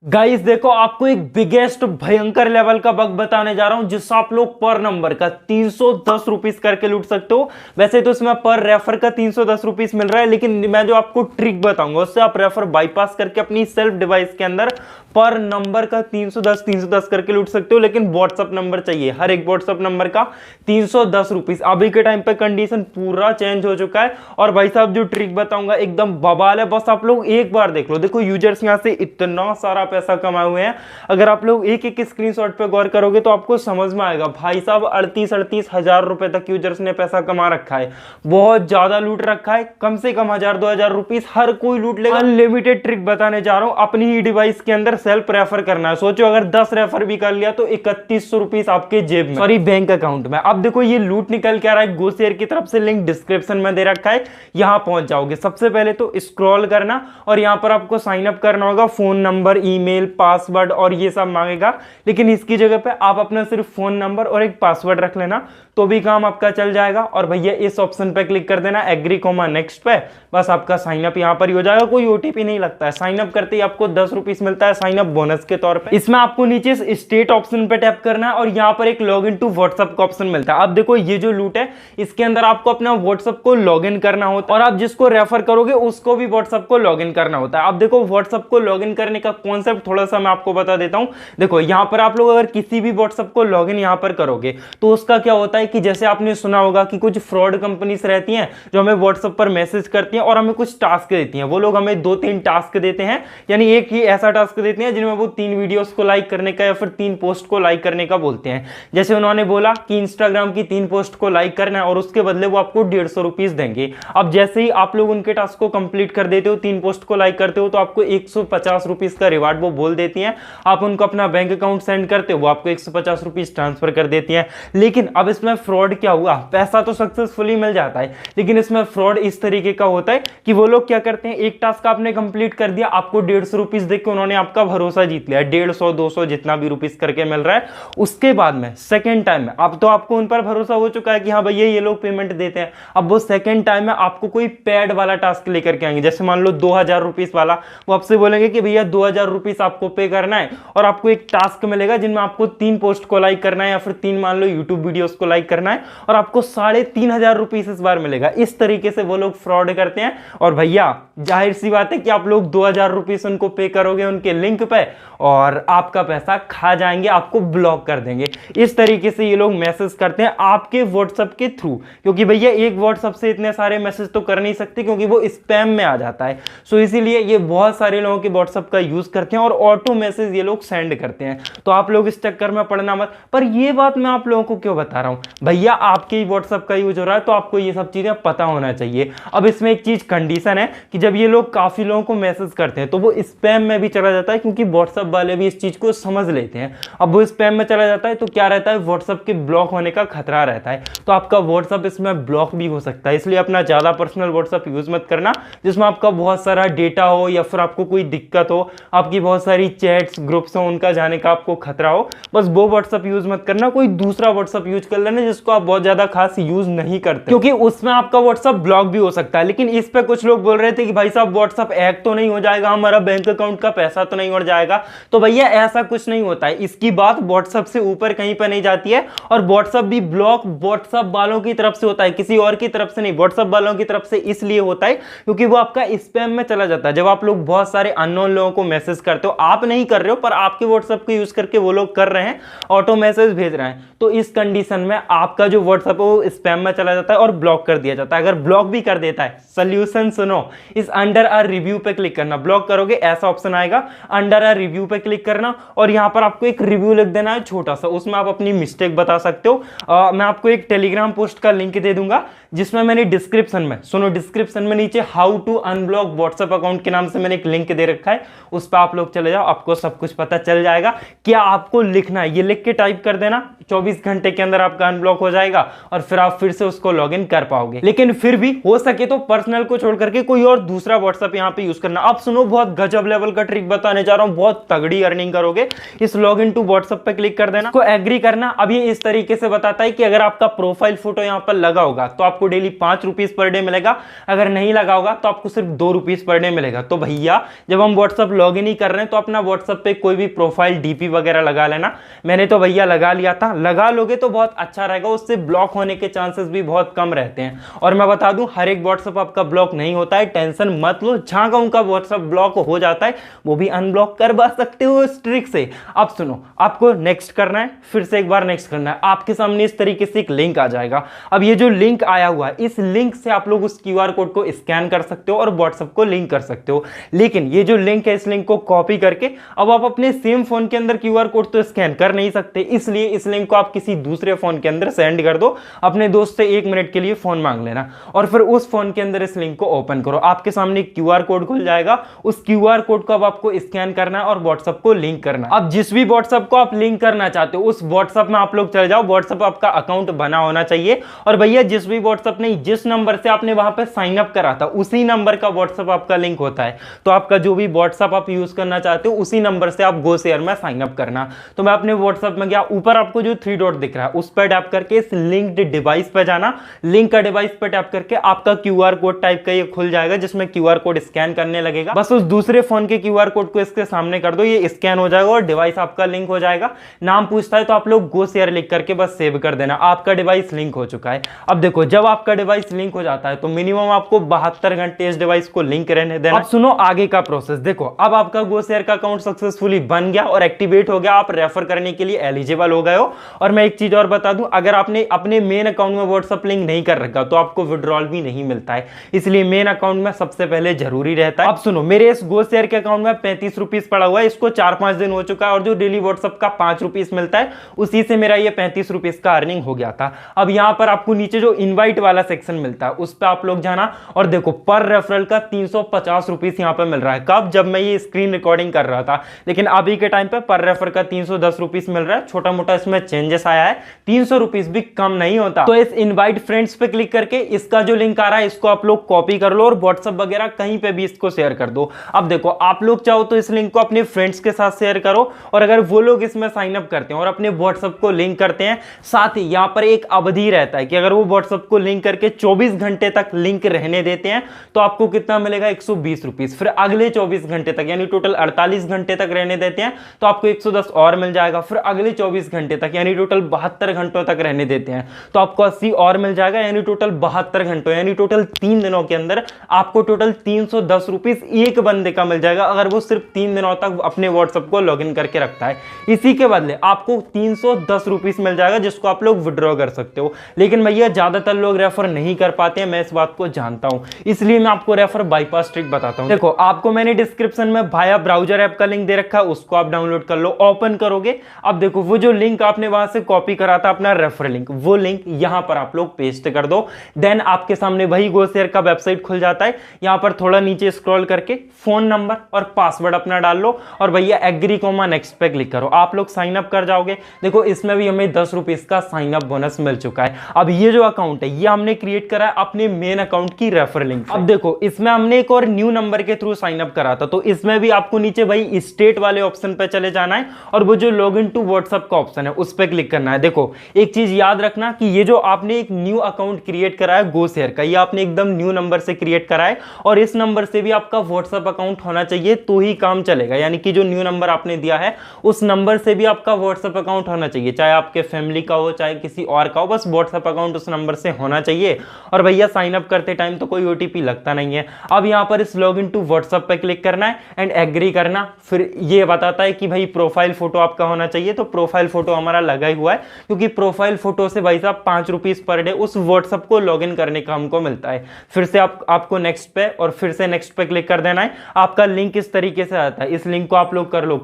Guys देखो, आपको एक बिगेस्ट भयंकर लेवल का बग बताने जा रहा हूं जिससे आप लोग पर नंबर का 310 रुपीस करके लूट सकते हो। वैसे तो इसमें पर रेफर का 310 रुपीस मिल रहा है, लेकिन मैं जो आपको ट्रिक बताऊंगा उससे आप रेफर बाईपास करके अपनी सेल्फ डिवाइस के अंदर पर नंबर का 310 करके लूट सकते हो। लेकिन व्हाट्सअप नंबर चाहिए, हर एक व्हाट्सअप नंबर का 310 रुपीस। अभी के टाइम पे कंडीशन पूरा चेंज हो चुका है। और भाई साहब जो ट्रिक बताऊंगा एकदम बवाल है, बस आप लोग एक बार देख लो। देखो यूजर्स यहां से इतना सारा पैसा कमाए हुए हैं, अगर आप लोग एक एक स्क्रीनशॉट पे गौर करोगे तो आपको समझ में आएगा। भाई साहब 38 हजार रुपए तक यूजर्स ने पैसा कमा रखा है, बहुत ज्यादा लूट रखा है। कम से कम 1000-2000 रुपीस हर कोई लूट लेगा। अनलिमिटेड ट्रिक बताने जा रहा हूं, अपनी ही डिवाइस के अंदर सेल्फ रेफर करना है। सोचो अगर 10 रेफर भी कर लिया तो 3100 रुपीस आपके जेब में, सॉरी बैंक अकाउंट में। अब देखो ये लूट निकल के आ रहा है गोशेयर की तरफ से, लिंक डिस्क्रिप्शन में दे रखा है, यहां पहुंच जाओगे। सबसे पहले तो स्क्रॉल करना और यहां पर आपको साइन अप करना होगा। फोन नंबर, ईमेल, पासवर्ड और ये सब मांगेगा, लेकिन इसकी जगह पे आप अपना सिर्फ फोन नंबर और एक पासवर्ड रख लेना तो भी काम आपका चल जाएगा। और भैया इस ऑप्शन पे क्लिक कर देना, एग्री कोमा नेक्स्ट पे, बस आपका साइन अप यहां पर ही हो जाएगा। कोई ओटीपी नहीं लगता है, साइन अप करते ही आपको 10 रुपीस मिलता है साइन अप बोनस के तौर पे। इसमें आपको नीचे स्टेट ऑप्शन पे टैप करना है और यहां पर एक लॉग इन टू व्हाट्सएप का ऑप्शन मिलता है। अब देखो ये जो लूट है इसके अंदर आपको अपना व्हाट्सएप को लॉग इन करना होता है और आप जिसको रेफर करोगे उसको भी व्हाट्सएप को लॉग इन करना होता है। अब देखो व्हाट्सएप को लॉग इन करने का कॉन्सेप्ट थोड़ा सा मैं आपको बता देता हूं। देखो यहां पर आप लोग अगर किसी भी व्हाट्सएप को लॉग इन यहां पर करोगे तो उसका क्या होता है कि जैसे आपने सुना होगा कि कुछ फ्रॉड कंपनीज रहती हैं जो हमें व्हाट्सएप पर मैसेज करती हैं और हमें कुछ टास्क देती हैं। वो लोग हमें 2-3 टास्क देते हैं, यानी एक ही ऐसा टास्क देते हैं जिनमें वो 3 वीडियोस को लाइक करने का या फिर 3 पोस्ट को लाइक करने का बोलते हैं। जैसे उन्होंने बोला कि इंस्टाग्राम की 3 पोस्ट को लाइक करना है और उसके बदले वो आपको 150 रुपीस देंगे। अब जैसे ही आप लोग उनके टास्क को कंप्लीट कर देते हो, 3 पोस्ट को लाइक करते हो, तो आपको 150 रुपीस का रिवार्ड वो बोल देती हैं। आप उनको अपना बैंक अकाउंट सेंड करते हो, वो आपको 150 रुपीस ट्रांसफर कर देती हैं। लेकिन अब इसमें फ्रॉड क्या हुआ, पैसा तो सक्सेसफुली मिल जाता है, लेकिन इसमें फ्रॉड इस तरीके का होता है कि वो लोग क्या करते हैं, एक टास्क आपने कंप्लीट कर दिया, आपको 150 रुपीस देख के उन्होंने आपका भरोसा जीत लिया, 150-200 जितना भी रुपीस करके मिल रहा है। उसके बाद में सेकंड टाइम में अब तो आपको उन पर भरोसा हो चुका है कि हाँ भैया ये लोग पेमेंट देते हैं। अब वो सेकंड टाइम में आपको कोई पेड वाला टास्क लेकर के आएंगे, जैसे मान लो 2000 रुपीस वाला। वो आपसे बोलेंगे कि भैया 2000 रुपीस आपको पे करना है और आपको एक टास्क मिलेगा जिनमें आपको 3 पोस्ट को लाइक करना है या फिर 3 मान लो यूट्यूब वीडियोस को लाइक करना है और आपको 3500 रुपीस इस बार मिलेगा। इस तरीके से वो लोग फ्रॉड करते हैं। और भैया जाहिर सी बात है कि आप लोग 2000 रुपीस उनको पे करोगे उनके लिंक पे और आपका पैसा खा जाएंगे, आपको ब्लॉक कर देंगे। इस तरीके से ये लोग मैसेज करते हैं आपके व्हाट्सएप के थ्रू, क्योंकि भैया एक व्हाट्सएप से इतने सारे मैसेज तो कर नहीं सकते क्योंकि वो स्पैम में आ जाता है। सो इसीलिए ये बहुत सारे लोगों के व्हाट्सएप का यूज करते हैं और ऑटो मैसेज ये लोग सेंड करते हैं। तो आप लोग इस चक्कर में पड़ना मत। पर ये बात मैं आप लोगों को क्यों बता रहा हूं, भैया आपके ही व्हाट्सएप का यूज हो रहा है तो आपको ये सब चीजें पता होना चाहिए। अब इसमें एक चीज कंडीशन है कि जब ये लोग काफी लोगों को मैसेज करते हैं तो वो स्पैम में भी चला जाता है, क्योंकि व्हाट्सएप वाले भी इस चीज को समझ लेते हैं। अब वो स्पैम में चला जाता है तो क्या रहता है, व्हाट्सएप के ब्लॉक होने का खतरा रहता है। तो आपका व्हाट्सएप इसमें ब्लॉक भी हो सकता है। इसलिए अपना ज्यादा पर्सनल व्हाट्सएप यूज मत करना जिसमें आपका बहुत सारा डेटा हो या फिर आपको कोई दिक्कत हो, आपकी बहुत सारी चैट्स ग्रुप्स हो उनका जाने का आपको खतरा हो। बस वो व्हाट्सएप यूज मत करना, कोई दूसरा व्हाट्सएप यूज कर लेना जिसको आप बहुत ज्यादा खास यूज नहीं करते, क्योंकि उसमें आपका व्हाट्सएप ब्लॉक भी हो सकता है। लेकिन इस पे कुछ लोग बोल रहे थे कि भाई साहब व्हाट्सएप हैक तो नहीं हो जाएगा, हमारा बैंक अकाउंट का पैसा तो नहीं उड़ जाएगा। तो भैया ऐसा कुछ नहीं होता है, इसकी बात व्हाट्सएप से ऊपर कहीं पर नहीं जाती है। और व्हाट्सएप भी ब्लॉक व्हाट्सएप वालों की तरफ से होता है, किसी और की तरफ से नहीं। व्हाट्सएप वालों की तरफ से इसलिए होता है क्योंकि वो आपका स्पैम में चला जाता है। जब आप लोग बहुत सारे अननोन लोगों को मैसेज करते हो, आप नहीं कर रहे हो पर आपके व्हाट्सएप को यूज करके वो लोग कर रहे हैं, ऑटो मैसेज भेज रहे हैं, तो इस कंडीशन में आपका जो व्हाट्सएप है वो स्पैम में चला जाता है और ब्लॉक कर दिया जाता है। अगर ब्लॉक भी कर देता है, सोल्यूशन सुनो, इस अंडर अ रिव्यू पे क्लिक करना। ब्लॉक करोगे ऐसा ऑप्शन आएगा, अंडर अ रिव्यू पे क्लिक करना और यहां पर आपको एक रिव्यू लिख देना है छोटा सा, उसमें आप अपनी मिस्टेक बता सकते हो। मैं आपको एक टेलीग्राम पोस्ट का लिंक दे दूंगा जिसमें मैंने डिस्क्रिप्शन में, सुनो डिस्क्रिप्शन में नीचे how to unblock WhatsApp account के नाम से मैंने एक लिंक दे रखा है, उस पर आप लोग चले जाओ, आपको सब कुछ पता चल जाएगा। क्या आपको लिखना है, ये लिख के टाइप कर देना, 24 घंटे के अंदर आपका अनब्लॉक हो जाएगा और फिर आप फिर से उसको लॉगिन कर पाओगे। लेकिन फिर भी हो सके तो पर्सनल को छोड़ करके कोई और दूसरा व्हाट्सएप यहां पे यूज करना। अब सुनो बहुत गजब लेवल का ट्रिक बताने जा रहा हूं, बहुत तगड़ी अर्निंग करोगे। इस लॉगिन टू व्हाट्सएप पे क्लिक कर देना, इसको एग्री करना। अब ये इस तरीके से बताता है कि अगर आपका प्रोफाइल फोटो यहां पर लगा होगा तो आपको डेली 5 रुपीस पर डे मिलेगा, अगर नहीं लगा होगा तो आपको सिर्फ 2 रुपीस पर डे मिलेगा। तो भैया जब हम व्हाट्सएप लॉगिन ही कर कर रहे हैं तो अपना व्हाट्सएप पे कोई भी प्रोफाइल डीपी वगैरह लगा लेना। मैंने तो भैया लगा लिया था, लगा लोगे तो बहुत अच्छा रहेगा, उससे ब्लॉक होने के चांसेस भी बहुत कम रहते हैं। और मैं बता दूं हर एक व्हाट्सएप आपका ब्लॉक नहीं होता है, टेंशन मत लो, जहां का उनका व्हाट्सएप ब्लॉक हो जाता है वो भी अनब्लॉक करवा सकते हो इस ट्रिक से। अब सुनो, आपको नेक्स्ट करना है, फिर से एक बार नेक्स्ट करना है, आपके सामने इस तरीके से एक लिंक आ जाएगा। अब ये जो लिंक आया हुआ है, इस लिंक से आप लोग उस क्यूआर कोड को स्कैन कर सकते हो और व्हाट्सएप को लिंक कर सकते हो। लेकिन ये जो लिंक है, इस लिंक को कॉपी करके अब आप अपने सेम फोन के अंदर क्यूआर कोड तो स्कैन कर नहीं सकते, इसलिए इस लिंक को आप किसी दूसरे फोन के अंदर सेंड कर दो। अपने दोस्त से 1 मिनट के लिए फोन मांग लेना और फिर उस फोन के अंदर इस लिंक को ओपन करो। आपके सामने क्यूआर कोड खुल जाएगा, उस क्यूआर कोड को अब आपको स्कैन करना है और व्हाट्सएप को लिंक करना है। अब जिस भी व्हाट्सएप को आप लिंक करना चाहते हो उस व्हाट्सएप में आप लोग चले जाओ, व्हाट्सएप आपका अकाउंट बना होना चाहिए। और भैया जिस भी व्हाट्सएप नहीं, जिस नंबर से आपने वहां पे साइन अप करा था उसी नंबर का व्हाट्सएप आपका लिंक होता है। तो आपका जो भी व्हाट्सएप आप यूज करना चाहते हो उसी नंबर से आप गो शेयर में साइन अप करना। तो मैं अपने व्हाट्सएप में गया, ऊपर आपको जो 3 डॉट दिख रहा है उस पर टैप करके इस लिंक्ड डिवाइस पे जाना। लिंक का डिवाइस पे टैप करके आपका क्यूआर कोड टाइप का ये खुल जाएगा जिसमें क्यूआर कोड स्कैन करने लगेगा। बस उस दूसरे फोन के क्यूआर कोड को इसके सामने कर दो, ये स्कैन हो जाएगा और डिवाइस आपका लिंक हो जाएगा। नाम पूछता है तो आप लोग गो शेयर लिख करके बस सेव कर देना, आपका डिवाइस लिंक हो चुका है। अब देखो, जब आपका डिवाइस लिंक हो जाता है तो मिनिमम आपको 72 घंटे इस डिवाइस को लिंक रहने देना। अब सुनो आगे का प्रोसेस। देखो, अब आपका गो शेयर का अकाउंट सक्सेसफुली बन गया और एक्टिवेट हो गया, आप रेफर करने के लिए एलिजिबल हो गए हो। और मैं एक चीज और बता दूं, अगर आपने अपने मेन अकाउंट में व्हाट्सएप लिंक नहीं कर रखा तो आपको विड्रॉल भी नहीं मिलता है, इसलिए मेन अकाउंट में सबसे पहले जरूरी रहता है। अब सुनो, मेरे इस गो शेयर के अकाउंट में 35 रुपीस पड़ा हुआ है, इसको 4-5 दिन हो चुका है और जो डेली व्हाट्सएप का 5 रुपीस मिलता है उसी से मेरा ये 35 रुपीस का अर्निंग हो गया था। अब यहां पर आपको नीचे जो इनवाइट वाला सेक्शन मिलता है उस पर आप लोग जाना और देखो पर रेफरल का 350 रुपीस यहां पर मिल रहा है। कब? जब मैं ये स्क्रीन रिकॉर्डिंग कर रहा था, लेकिन अभी के टाइम पे पर रेफर का 310 रुपीस मिल रहा है। छोटा मोटा इसमें चेंजेस आया है, 300 रुपीस भी कम नहीं होता। तो इस इनवाइट फ्रेंड्स पे क्लिक करके इसका जो लिंक आ रहा है इसको आप लोग कॉपी कर लो और व्हाट्सएप वगैरह कहीं पे भी इसको शेयर कर दो। अब देखो, आप लोग चाहो तो इस लिंक को अपने फ्रेंड्स के साथ शेयर करो और अगर वो लोग इसमें साइन अप करते हैं और अपने व्हाट्सएप को लिंक करते हैं, साथ ही यहां पर एक अवधि रहता है कि अगर वो व्हाट्सएप को लिंक करके 24 घंटे तक लिंक रहने देते हैं तो आपको कितना मिलेगा? 120 रुपीस। फिर अगले 24 घंटे तक यानी टोटल 48 घंटे तक रहने देते हैं तो आपको 110 और मिल जाएगा। फिर अगले 24 घंटे तक यानी टोटल 72 घंटों तक रहने देते हैं तो आपको 80 और मिल जाएगा, यानी टोटल 72 घंटों यानी टोटल 3 दिनों के अंदर आपको टोटल 310 रुपीस एक बंदे का मिल जाएगा, अगर वो सिर्फ 3 दिनों तक अपने व्हाट्सएप को लॉगिन करके रखता है। इसी के बदले आपको 310 रुपीस मिल जाएगा जिसको आप लोग विड्रॉ कर सकते हो। लेकिन भैया ज्यादातर लोग रेफर नहीं कर पाते हैं, मैं इस बात को जानता हूं, इसलिए मैं आपको रेफर बाईपास ट्रिक बताता हूं। देखो, आपको मैंने डिस्क्रिप्शन में भाया ब्राउजर ऐप का लिंक दे रखा है, उसको आप डाउनलोड कर लो। ओपन करोगे, अब देखो वो जो लिंक आपने वहां से कॉपी करा था अपना रेफर लिंक, वो लिंक यहां पर आप लोग पेस्ट कर दो। देन आपके सामने वही गो शेयर का वेबसाइट खुल जाता है। यहां पर थोड़ा नीचे स्क्रॉल करके फोन नंबर और पासवर्ड अपना डाल लो और भैया एग्री कोमा नेक्स्ट पे क्लिक करो, आप लोग साइन अप कर जाओगे। देखो, इसमें भी हमें 10 रुपीस का साइन अप बोनस मिल चुका है। अब ये जो अकाउंट है ये हमने क्रिएट करा है अपने मेन अकाउंट की रेफर लिंक से। अब देखो, इसमें हमने एक और न्यू नंबर के थ्रू साइन अप करा था, तो इसमें भी आपको नीचे भाई स्टेट वाले ऑप्शन पे चले जाना है और वो जो लॉग इन टू व्हाट्सएप का ऑप्शन है उस पर क्लिक करना है। देखो, एक चीज याद रखना कि ये जो आपने एक न्यू अकाउंट क्रिएट करा है गो शेयर का, ये आपने एकदम न्यू नंबर से क्रिएट करा है और इस नंबर से भी आपका व्हाट्सएप अकाउंट होना चाहिए तो ही काम चलेगा। यानी कि जो न्यू नंबर आपने दिया है उस नंबर से भी आपका व्हाट्सएप अकाउंट होना चाहिए, चाहे आपके फैमिली का हो चाहे किसी और का हो, बस व्हाट्सएप अकाउंट उस नंबर से होना चाहिए। और भैया साइन अप करते टाइम तो कोई ओटीपी लगता नहीं है। अब यहां पर इस लॉग इन टू व्हाट्सएप पे क्लिक करना है एंड एग्री करना। फिर ये बताता है कि भाई प्रोफाइल फोटो आपका होना चाहिए, तो प्रोफाइल फोटो हमारा लगा ही हुआ है क्योंकि प्रोफाइल फोटो से भाई साहब 5 रुपीस पर डे उस व्हाट्सएप को लॉग इन करने का हमको मिलता है। फिर से आपको नेक्स्ट पे और फिर से नेक्स्ट पे क्लिक कर देना है। आपका लिंक इस तरीके से आता है, इस लिंक को आप लोग कर लो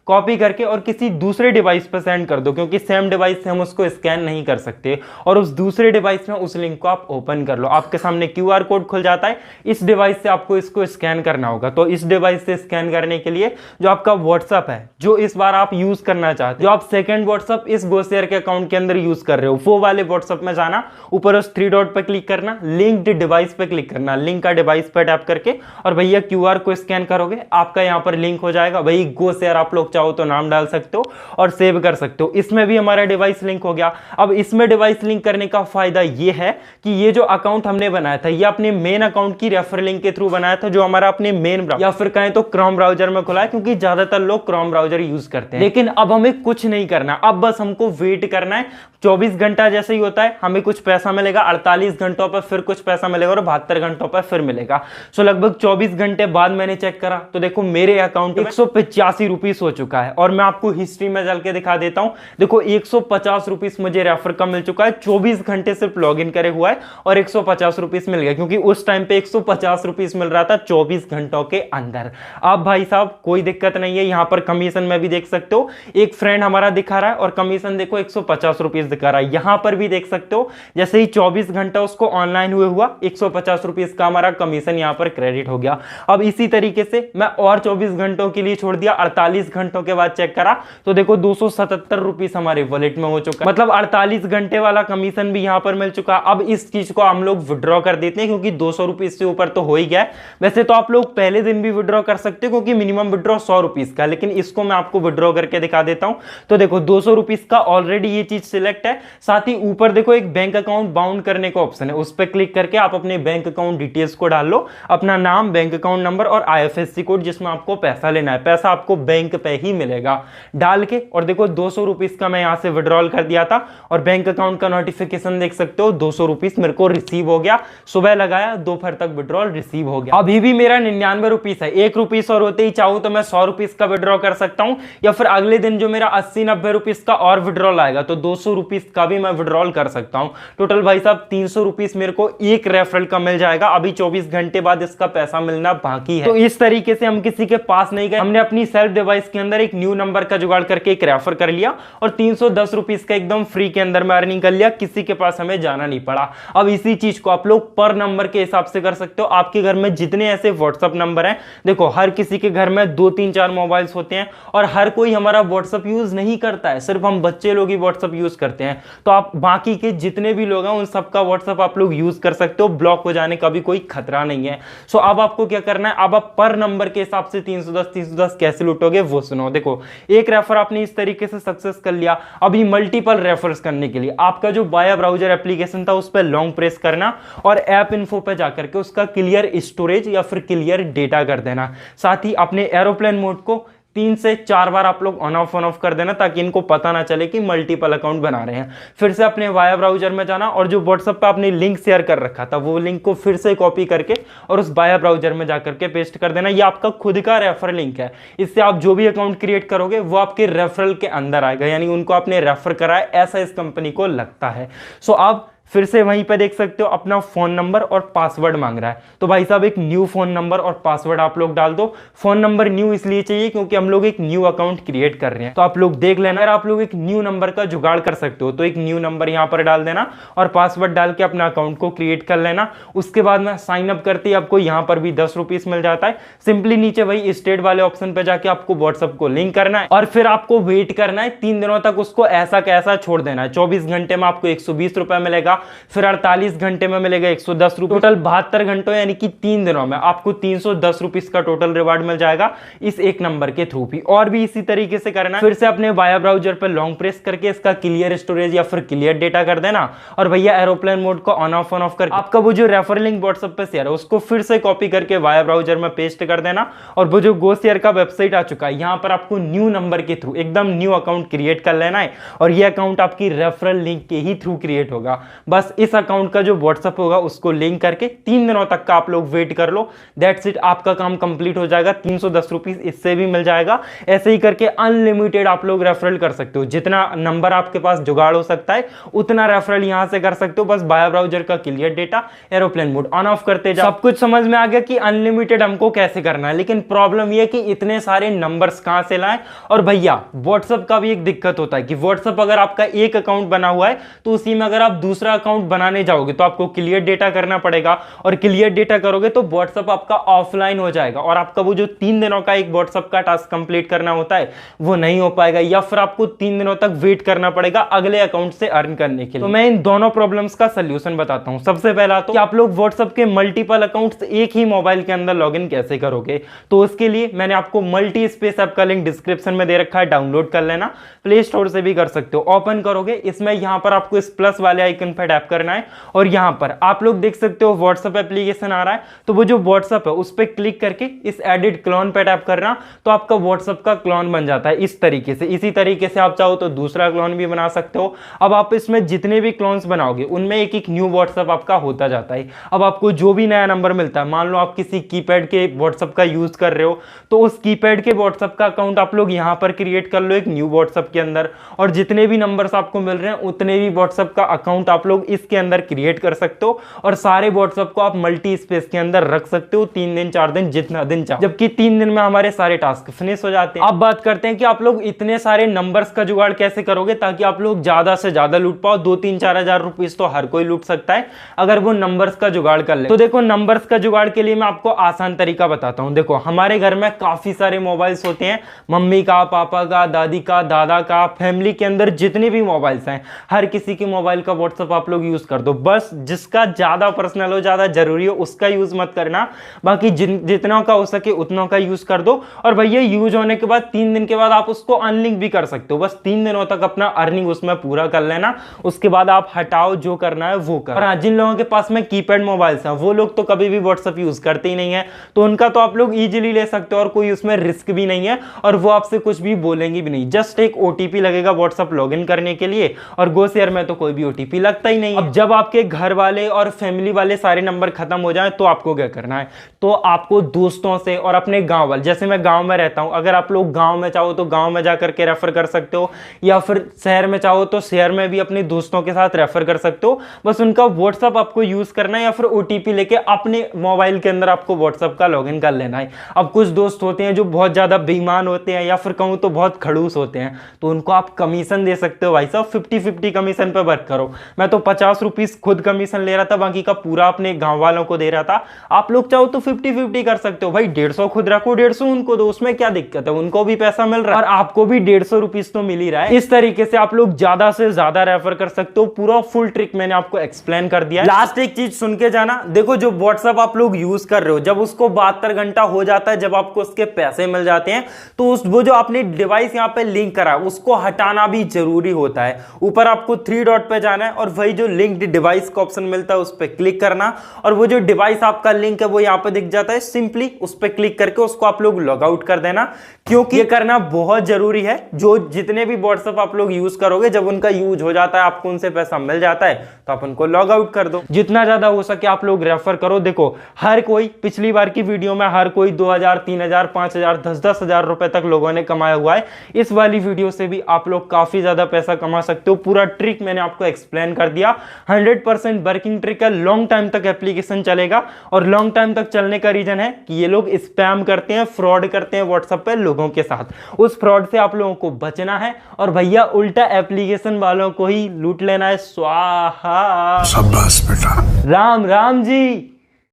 कॉपी करके और किसी दूसरे डिवाइस पर सेंड कर दो क्योंकि सेम डिवाइस से हम उसको स्कैन नहीं कर सकते, और उस दूसरे डिवाइस में उस लिंक को आप ओपन कर लो। आपके सामने क्यूआर कोड खुल जाता है, इस डिवाइस से आपको इसको स्कैन करना होगा। तो इस डिवाइस से स्कैन करने के लिए जो आपका व्हाट्सएप है जो इस बार आप यूज करना चाहते हो, जो आप सेकंड व्हाट्सएप इस गो शेयर के अकाउंट के अंदर यूज कर रहे हो, वो वाले व्हाट्सएप में जाना, ऊपर उस 3 डॉट पर क्लिक करना, लिंक्ड डिवाइस पे क्लिक करना, लिंक का डिवाइस पे टैप करके और भैया क्यूआर को स्कैन करोगे, आपका यहां पर लिंक हो जाएगा। भाई गो शेयर आप लोग चाहो तो नाम डाल सकते हो और सेव कर सकते हो। इसमें भी हमारा डिवाइस लिंक हो गया। अब इसमें डिवाइस लिंक करने का फायदा ये है कि ये जो अकाउंट हमने बनाया था ये अपने मेन अकाउंट की रेफर लिंक के थ्रू बनाया था, जो हमारा अपने मेन या फिर कहें तो क्रोम ब्राउजर में खुला है क्योंकि ज्यादातर लोग क्रोम ब्राउजर यूज करते हैं। लेकिन अब हमें कुछ नहीं करना, अब बस हमको वेट करना है। 24 घंटा जैसे ही होता है हमें कुछ पैसा मिलेगा, 48 घंटों पर फिर कुछ पैसा मिलेगा और 72 घंटों पर फिर मिलेगा। सो लगभग 24 घंटे बाद मैंने चेक करा तो देखो मेरे अकाउंट में 185 रुपीस हो चुका है। और मैं आपको हिस्ट्री में चल के दिखा देता हूं। देखो 150 रुपीस मुझे रेफर का मिल चुका है, 24 घंटे सिर्फ लॉग इन करे हुआ है और 150 रुपीस मिल गया, क्योंकि उस टाइम पे 150 रुपीस मिल रहा था 24 घंटों के अंदर। अब भाई साहब कोई दिक्कत नहीं है, यहां पर कमीशन में भी देख सकते हो, एक फ्रेंड हमारा दिखा रहा है और कमीशन देखो 150 रुपीस दिखा रहा है। यहां पर भी देख सकते हो जैसे ही 24 घंटा उसको ऑनलाइन हुए हुआ 150 रुपीस का हमारा कमीशन यहां पर क्रेडिट हो गया। अब इसी तरीके से मैं और 24 घंटों के लिए छोड़ दिया, 48 घंटों के बाद चेक करा तो देखो 277 रुपीस हमारे वॉलेट में हो चुका, मतलब 48 घंटे वाला कमीशन भी यहां पर मिल चुका। अब इस चीज को हम लोग विड्रॉ कर देते हैं क्योंकि 200 रुपीस से ऊपर तो हो ही गया है। वैसे तो आप लोग पहले दिन भी विड्रॉ कर सकते हो क्योंकि मिनिमम विड्रॉ 100 रुपीस का, लेकिन इसको मैं आपको विड्रॉ करके दिखा देता हूं। तो देखो 200 रुपीस का ऑलरेडी ये चीज सिलेक्ट है, साथ ही ऊपर देखो एक बैंक अकाउंट बाउंड करने का ऑप्शन है, उस पर क्लिक करके आप अपने बैंक अकाउंट डिटेल्स को डाल लो, अपना नाम, बैंक अकाउंट नंबर और IFSC कोड जिसमें आपको पैसा लेना है, पैसा आपको बैंक पे ही मिलेगा डाल के। और देखो 200 रुपीस का मैं यहां से विड्रॉल कर दिया था और बैंक अकाउंट का नोटिफिकेशन देख सकते हो, 200 रुपीस मेरे को रिसीव हो गया। सुबह लगाया, दोपहर तक विड्रॉल रिसीव हो गया। अभी भी मेरा 99 रुपीस है, 1 रुपीस और होते ही चाहूं तो मैं 100 रुपीस का विड्रॉ कर सकता हूं, या फिर अगले दिन जो मेरा 80-90 रुपीस का और विड्रॉल आएगा तो 200 रुपीस का भी मैं विड्रॉल कर सकता हूं। टोटल भाई साहब 300 रुपीस मेरे को एक रेफरल का मिल जाएगा। अभी 24 घंटे बाद इसका पैसा मिलना बाकी है। तो इस तरीके से हम किसी के पास नहीं गए, हमने अपनी सेल्फ डिवाइस के अंदर एक न्यू नंबर का जुगाड़ करके एक रेफर कर लिया और 310 रुपीस का एकदम फ्री के अंदर में अर्निंग कर लिया, किसी के पास हमें जाना नहीं पड़ा। अब इसी चीज को आप लोग पर नंबर के हिसाब से कर सकते हो। आपके घर में जितने ऐसे व्हाट्सएप नंबर हैं, देखो हर किसी के घर में 2-3-4 मोबाइल्स होते हैं और हर कोई हमारा व्हाट्सएप यूज नहीं करता है, सिर्फ हम बच्चे लोग ही व्हाट्सएप यूज करते हैं। तो आप बाकी के जितने भी लोग हैं उन सबका व्हाट्सएप आप लोग यूज कर सकते हो, ब्लॉक हो जाने का भी कोई खतरा नहीं है। सो अब आपको क्या करना है, अब आप पर नंबर के हिसाब से 310 कैसे लूटोगे वो सुनो। देखो एक रेफर आपने इस तरीके से सक्सेस कर लिया। अभी मल्टीपल रेफर्स करने के लिए आपका जो बाया ब्राउजर एप्लीकेशन था उस पर लॉन्ग प्रेस करना और ऐप इन्फो पे जाकर के उसका क्लियर स्टोरेज या फिर क्लियर डेटा कर देना। साथ ही अपने एरोप्लेन मोड को 3 से 4 बार आप लोग ऑन ऑफ कर देना ताकि इनको पता ना चले कि मल्टीपल अकाउंट बना रहे हैं। फिर से अपने वाया ब्राउजर में जाना और जो व्हाट्सएप पे आपने लिंक शेयर कर रखा था वो लिंक को फिर से कॉपी करके और उस वाया ब्राउजर में जाकर के पेस्ट कर देना। ये आपका खुद का रेफर लिंक है, इससे आप जो भी अकाउंट क्रिएट करोगे वो आपके रेफरल के अंदर आएगा, यानी उनको आपने रेफर करा है ऐसा इस कंपनी को लगता है। सो आप फिर से वहीं पे देख सकते हो अपना फोन नंबर और पासवर्ड मांग रहा है, तो भाई साहब एक न्यू फोन नंबर और पासवर्ड आप लोग डाल दो। फोन नंबर न्यू इसलिए चाहिए क्योंकि हम लोग एक न्यू अकाउंट क्रिएट कर रहे हैं, तो आप लोग देख लेना। अगर आप लोग एक न्यू नंबर का जुगाड़ कर सकते हो तो एक न्यू नंबर यहां पर डाल देना और पासवर्ड डाल के अपना अकाउंट को क्रिएट कर लेना। उसके बाद में साइन अप करते ही आपको यहां पर भी 10 रुपीस मिल जाता है। सिंपली नीचे वही स्टेट वाले ऑप्शन पे जाके आपको व्हाट्सएप को लिंक करना है और फिर आपको वेट करना है 3 दिनों तक, उसको ऐसा कैसा छोड़ देना है। 24 घंटे में आपको 120 रुपए मिलेगा, फिर 48 घंटे में मिलेगा 110 रुपए, टोटल 72 घंटों यानी कि 3 दिनों में आपको 310 रुपीस का टोटल रिवार्ड मिल जाएगा इस एक नंबर के थ्रू भी। और भी इसी तरीके से करना है, फिर से अपने वाया ब्राउजर पर लॉन्ग प्रेस करके इसका क्लियर स्टोरेज या फिर क्लियर डेटा कर देना और भैया एरोप्लेन मोड को ऑन ऑफ करके आपका वो जो रेफर लिंक व्हाट्सएप पे शेयर है उसको फिर से कॉपी करके वाया ब्राउजर में पेस्ट कर देना। और वो जो गो शेयर का वेबसाइट आ चुका है यहां पर आपको न्यू नंबर के थ्रू एकदम न्यू अकाउंट क्रिएट कर लेना है और ये अकाउंट आपकी रेफरल लिंक के ही थ्रू क्रिएट होगा। बस इस अकाउंट का जो व्हाट्सएप होगा उसको लिंक करके 3 दिनों तक का आप लोग वेट कर लो, दैट्स इट, आपका काम कंप्लीट हो जाएगा। 310 रुपीस इससे भी मिल जाएगा। ऐसे ही करके अनलिमिटेड आप लोग रेफरल कर सकते हो, जितना नंबर आपके पास जुगाड़ हो सकता है उतना रेफरल यहां से कर सकते हो। बस बाया ब्राउजर का clear data, aeroplane mode on off करते जाओ। सब कुछ समझ में आ गया कि अनलिमिटेड हमको कैसे करना है, लेकिन प्रॉब्लम यह कि इतने सारे नंबर्स कहां से लाएं। और भैया व्हाट्सएप का भी एक दिक्कत होता है कि व्हाट्सएप अगर आपका एक अकाउंट बना हुआ है तो उसी में अगर आप दूसरा अकाउंट बनाने जाओगे तो आपको क्लियर डेटा करना पड़ेगा और क्लियर डेटा करोगे तो व्हाट्सएप आपका ऑफलाइन हो जाएगा और आपका वो जो 3 दिनों का एक व्हाट्सएप का टास्क कंप्लीट करना होता है वो नहीं हो पाएगा, या फिर आपको 3 दिनों तक वेट करना पड़ेगा अगले अकाउंट से अर्न करने के लिए। तो मैं इन दोनों प्रॉब्लम्स का सलूशन बताता हूं। सबसे पहला तो कि आप लोग व्हाट्सएप के मल्टीपल अकाउंट्स एक ही मोबाइल के अंदर लॉगिन कैसे करोगे, तो उसके लिए मैंने आपको मल्टी स्पेस ऐप का लिंक डिस्क्रिप्शन में दे रखा है, डाउनलोड कर लेना, प्ले स्टोर से भी कर सकते हो। ओपन करोगे, इसमें यहां पर आपको इस प्लस वाले आइकन पर टैप करना है और यहाँ पर आप लोग देख सकते हो व्हाट्सएप एप्लीकेशन आ रहा है, तो वो जो व्हाट्सएप है उस पर क्लिक करके इस एडिट क्लोन पे टैप करना, तो आपका व्हाट्सएप का क्लोन बन जाता है इस तरीके से। इसी तरीके से आप चाहो तो दूसरा क्लोन भी बना सकते हो। अब आप इसमें जितने भी क्लोन्स बनाओगे उनमें एक एक न्यू व्हाट्सएप आपका होता जाता है। अब आपको जो भी नया नंबर मिलता है, मान लो आप किसी कीपैड के व्हाट्सएप का यूज कर रहे हो, तो उस कीपैड के व्हाट्सएप का अकाउंट आप लोग यहां पर क्रिएट कर लो एक न्यू व्हाट्सएप के अंदर, और जितने भी नंबर्स आपको मिल रहे हैं उतने भी व्हाट्सएप का अकाउंट आप लोग इसके अंदर क्रिएट कर सकते हो, और सारे व्हाट्सएप को आप मल्टी स्पेस के अंदर रख सकते हो 3 दिन 4 दिन जितना दिन चाहो, जबकि 3 दिन में हमारे सारे टास्क फिनिश हो जाते हैं। अब बात करते हैं कि आप लोग इतने सारे नंबर्स का जुगाड़ कैसे करोगे ताकि आप लोग ज्यादा से ज्यादा लूट पाओ। 2-3-4 हजार रुपीस तो हर कोई लूट सकता है अगर वो नंबर्स का जुगाड़ कर ले। तो देखो, नंबर्स का जुगाड़ के लिए मैं आपको आसान तरीका बताता हूं। देखो, हमारे घर में काफी सारे मोबाइल्स होते हैं, मम्मी का, पापा का, दादी का, दादा का, फैमिली के अंदर जितने भी मोबाइल्स हैं हर किसी के मोबाइल का व्हाट्सएप आप लोग यूज कर दो। बस जिसका ज्यादा पर्सनल हो, ज्यादा जरूरी हो, उसका यूज मत करना, बाकी जितना का हो सके उतना का यूज कर दो। और भैया यूज होने के बाद 3 दिन के बाद आप उसको अनलिंक भी कर सकते हो। बस 3 दिनों तक अपना अर्निंग उसमें पूरा कर लेना, उसके बाद आप हटाओ, जो करना है वो कर। और हाँ, जिन लोगों के पास में कीपैड मोबाइल्स हैं वो लोग तो कभी भी व्हाट्सएप यूज करते ही नहीं है, तो उनका तो आप लोग इजीली ले सकते हो और कोई उसमें रिस्क भी नहीं है, और वो आपसे कुछ भी बोलेंगे भी नहीं। जस्ट एक ओटीपी लगेगा व्हाट्सएप लॉगिन करने के लिए, और गो शेयर में तो कोई भी ओटीपी लगता ही नहीं। अब जब आपके घर वाले और फैमिली वाले सारे नंबर खत्म हो जाए तो आपको क्या करना है, तो आपको दोस्तों से और अपने गांव वाले, जैसे मैं गांव में रहता हूं, अगर आप लोग गांव में चाहो तो गांव में जाकर के रेफर कर सकते हो, या फिर शहर में चाहो तो शहर में भी अपने दोस्तों के साथ रेफर कर सकते हो। बस उनका व्हाट्सएप आपको यूज करना है, या फिर ओटीपी लेके अपने मोबाइल के अंदर आपको व्हाट्सएप का लॉगिन कर लेना है। अब कुछ दोस्त होते हैं जो बहुत ज्यादा बेईमान होते हैं, या फिर कहूं तो बहुत खड़ूस होते हैं, तो उनको आप कमीशन दे सकते हो। भाई साहब 50-50 कमीशन पे वर्क करो। मैं तो 50 रुपीस खुद कमीशन ले रहा था, बाकी का पूरा अपने गांव वालों को दे रहा था। आप लोग चाहो तो 50-50 कर सकते हो। भाई 150 खुद रखो, 150 उनको दो, उसमें क्या दिक्कत है, उनको भी पैसा मिल रहा है और आपको भी 150 रुपीस तो मिल ही रहा है। इस तरीके से आप लोग ज्यादा से ज्यादा रेफर कर सकते हो। पूरा फुल ट्रिक मैंने आपको एक्सप्लेन कर दिया है। लास्ट एक चीज सुन के जाना, देखो जो व्हाट्सएप आप लोग यूज कर रहे हो, जब उसको 72 घंटा हो जाता है, जब आपको उसके पैसे मिल जाते हैं, तो वो जो आपने डिवाइस यहाँ पे लिंक करा उसको हटाना भी जरूरी होता है। ऊपर आपको 3 डॉट पे जाना है और वही जो लिंक्ड डिवाइस का ऑप्शन मिलता है उस पर क्लिक करना, और वो जो डिवाइस आपका लिंक है वो यहाँ पे दिख जाता है, सिंपली उस पर क्लिक करके उसको आप लोग लॉग आउट कर देना, क्योंकि ये करना बहुत जरूरी है। जो जितने भी व्हाट्सएप आप लोग यूज करोगे, जब उनका यूज हो जाता है, आपको उनसे पैसा मिल जाता है, तो आप उनको लॉग आउट कर दो। जितना ज्यादा हो सके आप लोग रेफर करो। देखो, हर कोई, पिछली बार की वीडियो में हर कोई 2000, 3000, 5000, 10-10 हजार रुपए तक लोगों ने कमाया हुआ है। इस वाली वीडियो से भी आप लोग काफी ज्यादा पैसा कमा सकते हो। पूरा ट्रिक मैंने आपको एक्सप्लेन कर दिया। 100% वर्किंग ट्रिक है, लॉन्ग टाइम तक एप्लीकेशन चलेगा, और लॉन्ग टाइम तक चलने का रीजन है कि ये लोग स्पैम करते हैं, फ्रॉड करते हैं व्हाट्सएप पे लोगों के साथ। उस फ्रॉड से आप लोगों को बचना है, और भैया उल्टा एप्लीकेशन वालों को ही लूट लेना है। स्वाहा। शाबाश बेटा। राम राम जी।